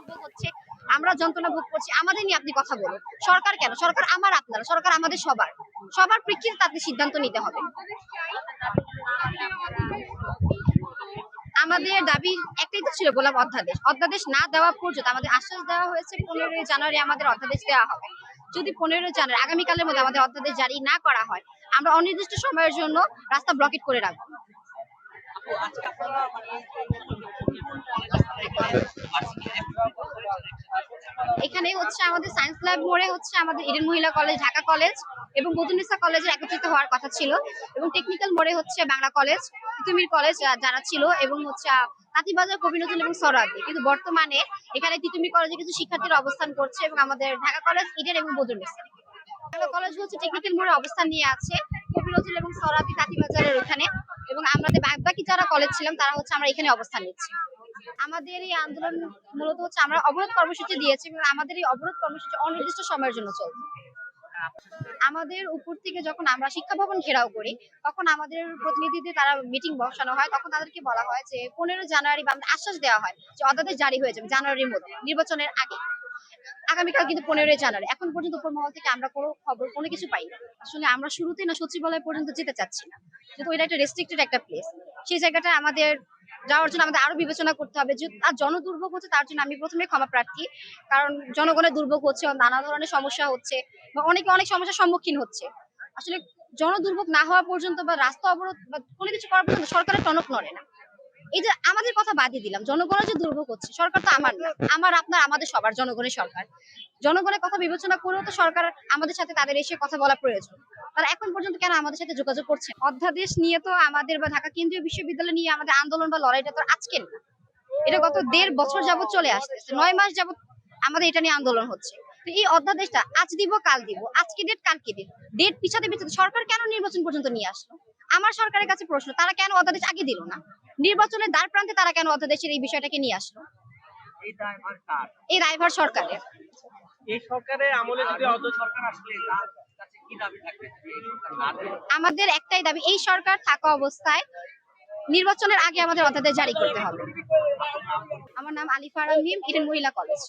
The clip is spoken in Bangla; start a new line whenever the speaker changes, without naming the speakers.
দুর্ভোগ হচ্ছে, আমরা যন্ত্রণা ভোগ করছি, আমাদের নিয়ে আপনি কথা বলুন। সরকার কেন? সরকার আমার আপনার, সরকার আমাদের সবার। সবার প্রেক্ষিতে তাদের সিদ্ধান্ত নিতে হবে। আমাদের দাবি একটাই তো ছিল, বললাম অধ্যাদেশ। অধ্যাদেশ না দেওয়া পর্যন্ত আমাদের আশ্বাস দেওয়া হয়েছে 15ই জানুয়ারি আমাদের অধ্যাদেশ দেওয়া হবে। যদি 15ই জানুয়ারি আগামীকালের মধ্যে আমাদের অধ্যাদেশ জারি না করা হয়, আমরা অনির্দিষ্ট সময়ের জন্য রাস্তা ব্লকেট করে রাখবো। এখানে হচ্ছে আমাদের সায়েন্স ল্যাব মোড়ে হচ্ছে আমাদের ইডেন মহিলা কলেজ, ঢাকা কলেজ এবং বদরুন্নেসা কলেজের একত্রিত হওয়ার কথা ছিল, এবং টেকনিক্যাল মোড়ে হচ্ছে বাংলা কলেজ, তিতুমির কলেজ যারা ছিল, এবং হচ্ছে তাঁতিবাজার, কবি নজরুল এবং সরাদি। কিন্তু বর্তমানে এখানে তিতুমির কলেজে কিছু শিক্ষার্থীরা অবস্থান করছে, এবং আমাদের ঢাকা কলেজ, ইডেন এবং বদরুন্নেসা বাংলা কলেজ হচ্ছে টেকনিক্যাল মোড়ে অবস্থান নিয়ে আছে, কবি নজরুল এবং সরাদি তাঁতিবাজারের ওখানে। এবং আমাদের বাকি যারা কলেজ ছিলাম তারা হচ্ছে আমরা এখানে অবস্থান নিচ্ছি। আমাদের এই আন্দোলন মূলত হচ্ছে আমরা অবরোধ কর্মসূচি দিয়েছি, এবং আমাদের এই অবরোধ কর্মসূচি অনির্দিষ্ট সময়ের জন্য চলবে। আমাদের উপর থেকে যখন আমরা শিক্ষা ভবন ঘেরাও করি, তখন আমাদের প্রতিনিধিদের তারা মিটিং বসানো হয়, তখন তাদেরকে বলা হয় যে 15 জানুয়ারি বা আমাদের আশ্বাস দেওয়া হয় যে অধ্যাদেশ জারি হয়ে যাবে জানুয়ারির মধ্যে, নির্বাচনের আগে। আগামীকাল কিন্তু 15 জানুয়ারি, এখন পর্যন্ত উপর মহল থেকে আমরা কোনো খবর কোনো কিছু পাই না। আসলে আমরা শুরুতে না সচিবালয় পর্যন্ত যেতে চাচ্ছি না, যেহেতু ওইটা একটা রেস্ট্রিক্টেড একটা প্লেস। সেই জায়গাটা আমাদের যাওয়ার জন্য আমাদের আরো বিবেচনা করতে হবে। যে আর জনদুর্ভোগ হচ্ছে, তার জন্য আমি প্রথমে ক্ষমা প্রার্থী। কারণ জনগণের দুর্ভোগ হচ্ছে, নানা ধরনের সমস্যা হচ্ছে, বা অনেকে অনেক সমস্যার সম্মুখীন হচ্ছে। আসলে জনদুর্ভোগ না হওয়া পর্যন্ত বা রাস্তা অবরোধ বা কোনো কিছু করার পর্যন্ত সরকারের টনক নড়ে না। এই যে আমাদের কথা বাদই দিলাম, জনগণের যে দুর্ভোগ হচ্ছে, সরকার তো আমার না, আমার আপনার আমাদের সবার, জনগণের সরকার। জনগণের কথা বিবেচনা করেও তো সরকার আমাদের সাথে তাদের এসে কথা বলা প্রয়োজন। তারা এখন পর্যন্ত কেন আমাদের সাথে যোগাযোগ করছে? অধ্যাদেশ নিয়ে তো আমাদের বা ঢাকা কেন্দ্রীয় বিশ্ববিদ্যালয় নিয়ে আমাদের আন্দোলন বা লড়াইটা তো আজকের না, এটা গত 1.5 বছর যাবত চলে আসতেছে। 9 মাস যাবত আমাদের এটা নিয়ে আন্দোলন হচ্ছে। তো এই অধ্যাদেশটা আজ দিব কাল দিব, আজকে ডেট কালকে ডেট, ডেট পিছাতে পিছাতে সরকার কেন নির্বাচন পর্যন্ত নিয়ে আসলো? আমার সরকারের কাছে প্রশ্ন, তারা কেন অধ্যাদেশ আগে দিল না? নির্বাচনের দ্বার প্রান্তে তারা কেন অধ্যাদেশের এই বিষয়টাকে নিয়ে আসলো? এই দায়ভার সরকারের।
এই সরকারের আমলে যদি অন্য সরকার আসলে তার কাছে কি দাবি থাকবে যদি এই সরকার না দেয়?
আমাদের একটাই দাবি, এই সরকার থাকা অবস্থায় নির্বাচনের আগে আমাদের অধ্যাদেশ জারি করতে হবে। আমার নাম আলিফা রামিম, ইডেন মহিলা কলেজ।